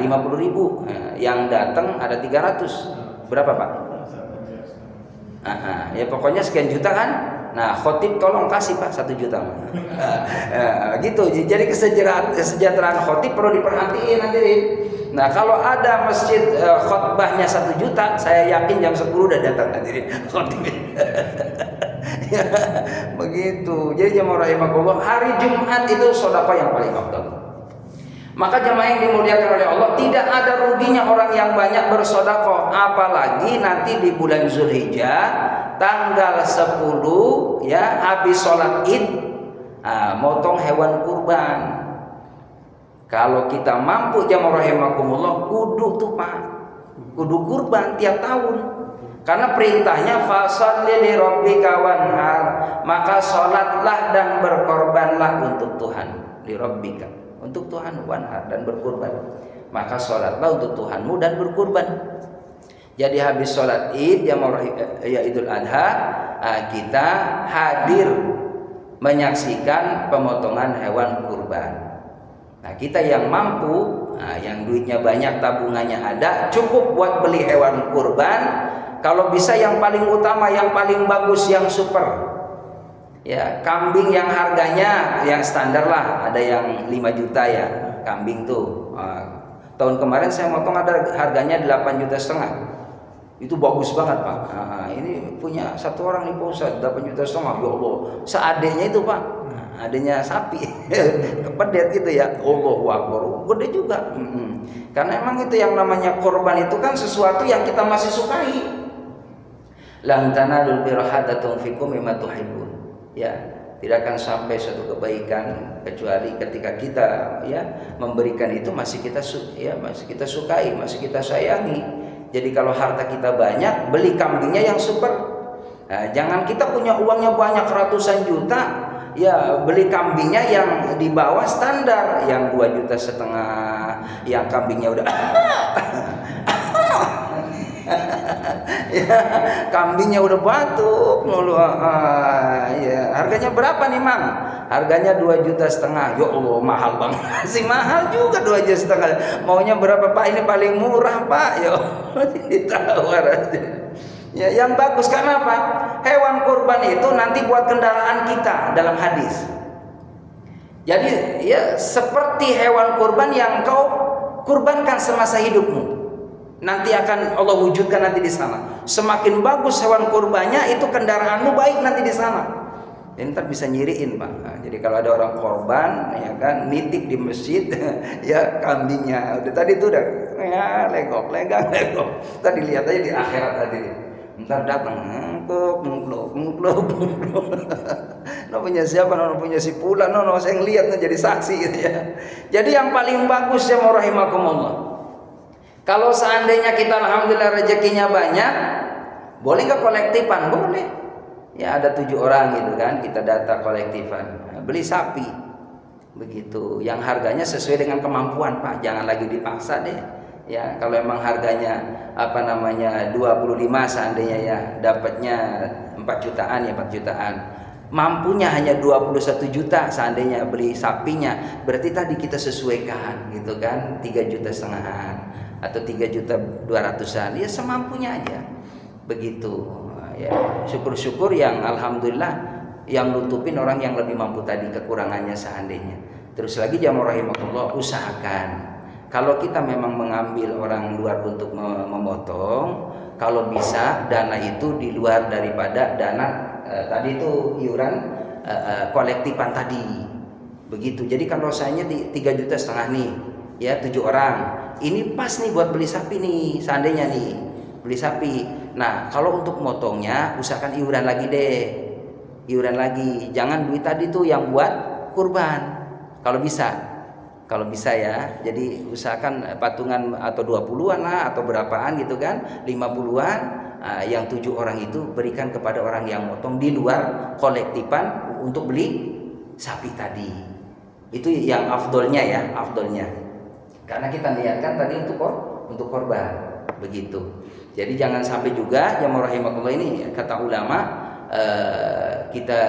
50.000. Yang datang ada 300. Berapa Pak? Ya pokoknya sekian juta kan. Nah khotib tolong kasih Pak 1 juta. Gitu. Jadi kesejahteraan khotib perlu diperhatiin hadirin. Nah kalau ada masjid khotbahnya 1 juta, saya yakin jam 10 udah datang hadirin khotib. Ya, begitu. Jadi jamaah rahimakumullah, hari Jumat itu sedekah yang paling afdal. Maka jamaah yang dimuliakan oleh Allah, tidak ada ruginya orang yang banyak bersedekah, apalagi nanti di bulan Zulhijjah tanggal 10 ya habis sholat Id, motong hewan kurban. Kalau kita mampu jamaah rahimakumullah, kudu tuh Pak, kudu kurban tiap tahun. Karena perintahnya fasholli li rabbika wanhar, maka sholatlah dan berkorbanlah untuk Tuhan, li rabbika, untuk Tuhan, wanhar, dan berkurban. Maka sholatlah untuk Tuhanmu dan berkurban. Jadi habis sholat Id ya Idul Adha, kita hadir menyaksikan pemotongan hewan kurban. Nah kita yang mampu, yang duitnya banyak, tabungannya ada, cukup buat beli hewan kurban. Kalau bisa yang paling utama, yang paling bagus, yang super. Ya, kambing yang harganya yang standar lah, ada yang 5 juta ya, kambing tuh. Tahun kemarin saya motong ada harganya 8,5 juta. Itu bagus banget Pak. Ini punya satu orang nih Pak Ustaz, 8,5 juta. Ya Allah, seadenya itu Pak. Adanya sapi kepedet gitu ya, Allahu Akbar, gede juga. Karena emang itu yang namanya korban itu kan sesuatu yang kita masih sukai. Lan tanalul birra hatta tunfiqu mimma tuhibbun. Ya, tidak akan sampai suatu kebaikan kecuali ketika kita ya memberikan itu masih kita sukai, masih kita sayangi. Jadi kalau harta kita banyak, beli kambingnya yang super. Nah, jangan kita punya uangnya banyak ratusan juta, ya beli kambingnya yang di bawah standar, yang 2,5 juta, yang kambingnya udah ya, kambingnya udah batuk mulu. Ya, harganya berapa nih, Mang? Harganya 2,5 juta. Ya Allah, mahal banget. Sih mahal juga 2,5 juta. Maunya berapa, Pak? Ini paling murah, Pak. Ya Allah, ditawar aja. Ya, yang bagus karena apa? Hewan kurban itu nanti buat kendaraan kita dalam hadis. Jadi ya seperti hewan kurban yang kau kurbankan semasa hidupmu. Nanti akan Allah wujudkan nanti di sana. Semakin bagus hewan kurbannya, itu kendaraanmu baik nanti di sana. Jadi ntar bisa nyiriin, Pak. Nah, jadi kalau ada orang korban, ya kan, nitip di masjid, ya kambingnya. Udah tadi tuh udah, ya legok. Tadi lihat aja di akhirat tadi. Ntar datang, ngukluk. No punya siapa? No punya si Fulan. No saya ngeliat, no jadi saksi gitu ya. Jadi yang paling bagus ya rahimakumullah. Kalau seandainya kita alhamdulillah rezekinya banyak, boleh nggak kolektifan? Boleh. Ya ada 7 orang gitu kan, kita data kolektifan. Beli sapi, begitu. Yang harganya sesuai dengan kemampuan, Pak. Jangan lagi dipaksa deh. Ya kalau emang harganya 25 seandainya ya dapatnya 4 jutaan, ya 4 jutaan. Mampunya hanya 21 juta seandainya beli sapinya, berarti tadi kita sesuaikan gitu kan, 3,5 juta atau 3,2 juta, ya semampunya aja begitu. Ya syukur-syukur yang alhamdulillah yang nutupin orang yang lebih mampu tadi kekurangannya seandainya. Terus lagi jamaah rahimakumullah, usahakan kalau kita memang mengambil orang luar untuk memotong, kalau bisa dana itu di luar daripada dana tadi itu iuran kolektifan tadi. Begitu. Jadi kalau sayanya 3,5 juta nih, ya 7 orang. Ini pas nih buat beli sapi nih, seandainya nih beli sapi. Nah, kalau untuk motongnya usahakan iuran lagi deh. Iuran lagi. Jangan duit tadi tuh yang buat kurban. Kalau bisa. Kalau bisa ya, jadi usahakan patungan atau 20-an lah atau berapaan gitu kan, 50-an, yang 7 orang itu berikan kepada orang yang motong di luar kolektifan untuk beli sapi tadi. Itu yang afdolnya ya, afdolnya. Karena kita niatkan tadi untuk korban, begitu. Jadi jangan sampai juga jamaah rahimakumullah ini kata ulama kita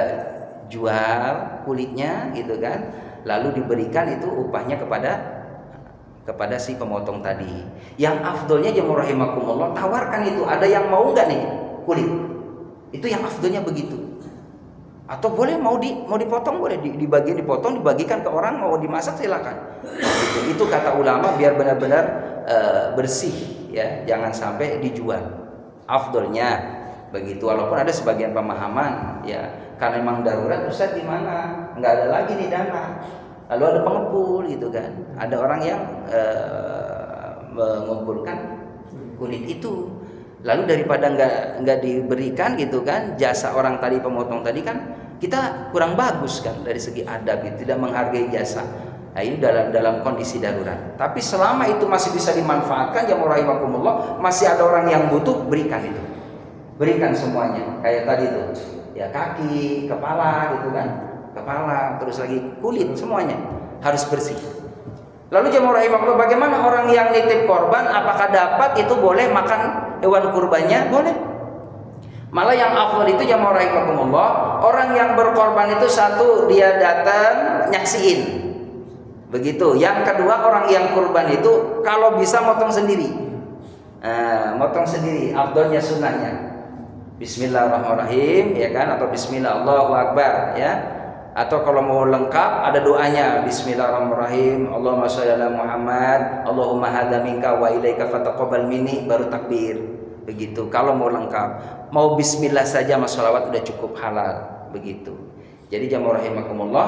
jual kulitnya gitu kan. Lalu diberikan itu upahnya kepada si pemotong tadi. Yang afdolnya jamaah rahimakumullah, tawarkan itu. Ada yang mau nggak nih kulit? Itu yang afdolnya begitu. Atau boleh mau dipotong, boleh dibagian dipotong, dibagikan ke orang, mau dimasak silakan. Itu kata ulama biar benar-benar bersih ya, jangan sampai dijual. Afdolnya begitu. Walaupun ada sebagian pemahaman ya, karena memang darurat, Ustaz gimana? Nggak ada lagi nih dana. Lalu ada pengepul gitu kan. Ada orang yang mengumpulkan kulit itu. Lalu daripada nggak diberikan gitu kan, jasa orang tadi pemotong tadi kan kita kurang bagus kan dari segi adab gitu, tidak menghargai jasa. Nah ini dalam kondisi darurat. Tapi selama itu masih bisa dimanfaatkan, jamaah rahimakumullah, masih ada orang yang butuh, berikan itu. Berikan semuanya. Kayak tadi tuh. Ya kaki, kepala gitu kan, kepala, terus lagi kulit, semuanya harus bersih. Lalu jamaah rahimakumullah, bagaimana orang yang nitip korban, apakah dapat itu boleh makan hewan kurbannya? Boleh. Malah yang afdal itu jamaah rahimakumullah, orang yang berkorban itu satu dia datang nyaksiin, begitu. Yang kedua orang yang kurban itu kalau bisa motong sendiri, motong sendiri, afdalnya sunnahnya. Bismillahirrahmanirrahim ya kan, atau Bismillah Allahu Akbar ya, atau kalau mau lengkap ada doanya Bismillahirrahmanirrahim Allahumma sholli ala Muhammad Allahumma hadza minka wa ilaika fataqabbal minni, baru takbir. Begitu. Kalau mau lengkap, mau Bismillah saja mas sholawat udah cukup halal begitu. Jadi jamaah rahimakumullah,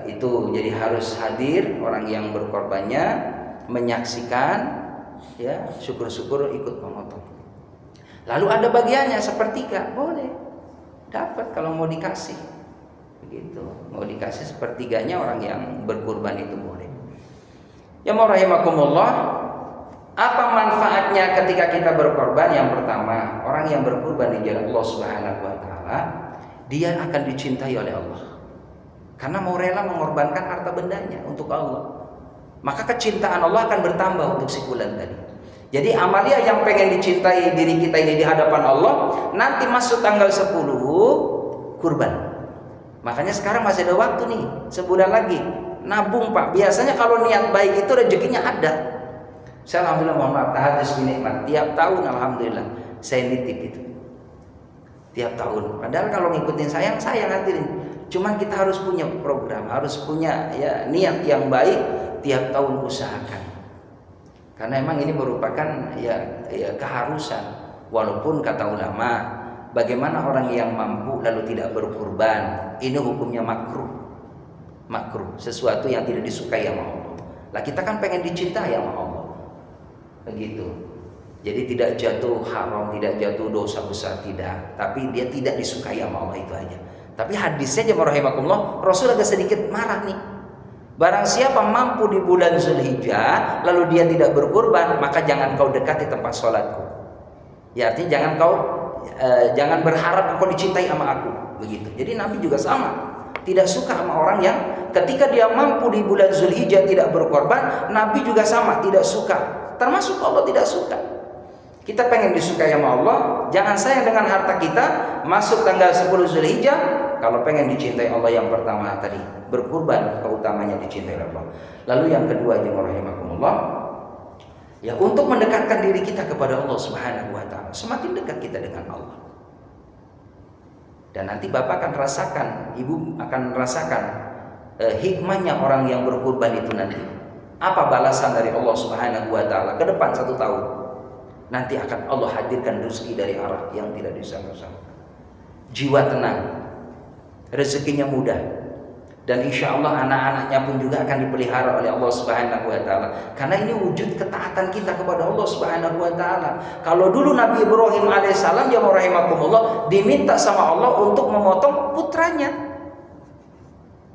itu jadi harus hadir orang yang berkorbannya, menyaksikan ya, syukur-syukur ikut memotong. Lalu ada bagiannya sepertiga, boleh dapat kalau mau dikasih begitu. Mau dikasih sepertiganya orang yang berkurban itu boleh. Ya rahimakumullah, Apa manfaatnya ketika kita berkorban? Yang pertama, orang yang berkorban di jalan Allah Subhanahu wa taala, dia akan dicintai oleh Allah. Karena mau rela mengorbankan harta bendanya untuk Allah. Maka kecintaan Allah akan bertambah untuk si fulan tadi. Jadi amalia yang pengen dicintai diri kita ini di hadapan Allah, nanti masuk tanggal 10 kurban. Makanya sekarang masih ada waktu nih, sebulan lagi. Nabung Pak. Biasanya kalau niat baik itu rezekinya ada. Saya alhamdulillah, mohon maaf, tahadus binikmat. Tiap tahun alhamdulillah saya nitip itu. Tiap tahun. Padahal kalau ngikutin saya hadirin. Cuman kita harus punya program, harus punya ya niat yang baik, tiap tahun usahakan. Karena emang ini merupakan ya keharusan. Walaupun kata ulama, bagaimana orang yang mampu lalu tidak berkurban, ini hukumnya makruh. Makruh, sesuatu yang tidak disukai sama Allah. Lah kita kan pengen dicintai sama Allah. Begitu. Jadi tidak jatuh haram, tidak jatuh dosa besar, tidak. Tapi dia tidak disukai sama Allah, itu aja. Tapi hadisnya jemaah rahimakumullah, Rasul agak sedikit marah nih. Barang siapa mampu di bulan Zulhijjah lalu dia tidak berkurban, maka jangan kau dekati tempat sholatku. Ya artinya jangan berharap engkau dicintai sama aku, begitu. Jadi Nabi juga sama. Tidak suka sama orang yang ketika dia mampu di bulan Zulhijjah tidak berkorban, Nabi juga sama, tidak suka. Termasuk Allah tidak suka. Kita pengen disukai sama Allah, jangan sayang dengan harta kita. Masuk tanggal 10 Zulhijjah, kalau pengen dicintai Allah yang pertama tadi, berkurban, keutamanya dicintai Allah. Lalu yang kedua, jemaah rahimakumullah, ya untuk mendekatkan diri kita kepada Allah Subhanahu wa taala. Semakin dekat kita dengan Allah. Dan nanti Bapak akan rasakan, Ibu akan rasakan hikmahnya orang yang berkurban itu nanti. Apa balasan dari Allah Subhanahu wa taala ke depan 1 tahun? Nanti akan Allah hadirkan rezeki dari arah yang tidak disangka-sangka. Jiwa tenang, rezekinya mudah, dan insya Allah anak-anaknya pun juga akan dipelihara oleh Allah Subhanahu wa taala. Karena ini wujud ketaatan kita kepada Allah Subhanahu wa taala. Kalau dulu Nabi Ibrahim alaihissalam, ya rahimakumullah, diminta sama Allah untuk memotong putranya.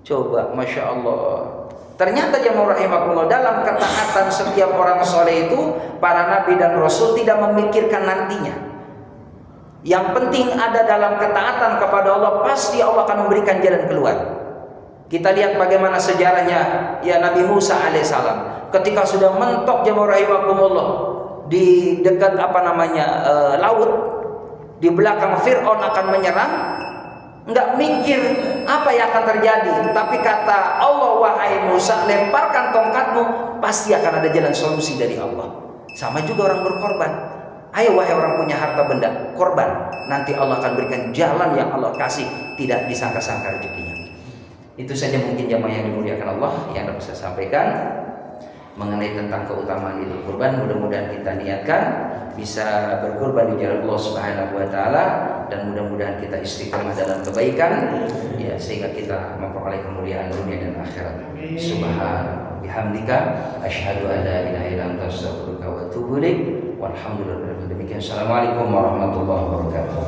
Coba, masya Allah. Ternyata jemaah rahimakumullah, dalam ketaatan setiap orang soleh itu, para nabi dan rasul tidak memikirkan nantinya. Yang penting ada dalam ketaatan kepada Allah, pasti Allah akan memberikan jalan keluar. Kita lihat bagaimana sejarahnya ya Nabi Musa alaihissalam. Ketika sudah mentok jemaah rahimakumullah di dekat laut, di belakang Fir'aun akan menyerang, nggak mikir apa yang akan terjadi, tapi kata Allah, wahai Musa, lemparkan tongkatmu, pasti akan ada jalan solusi dari Allah. Sama juga orang berkorban. Ayo wahai orang punya harta benda, korban. Nanti Allah akan berikan jalan yang Allah kasih, tidak disangka-sangka rezekinya. Itu saja mungkin jamaah yang dimuliakan Allah yang dapat saya sampaikan mengenai tentang keutamaan Idul Kurban. Mudah-mudahan kita niatkan bisa berkurban di jalan Allah Subhanahu wa taala, dan mudah-mudahan kita istiqomah dalam kebaikan ya, sehingga kita memperoleh kemuliaan dunia dan akhirat. Subhanallah bihamdika asyhadu an la ilaha illa anta astaghfiruka wa atubu ilaik. Walhamdulillah. Demikian. Assalamualaikum warahmatullahi wabarakatuh.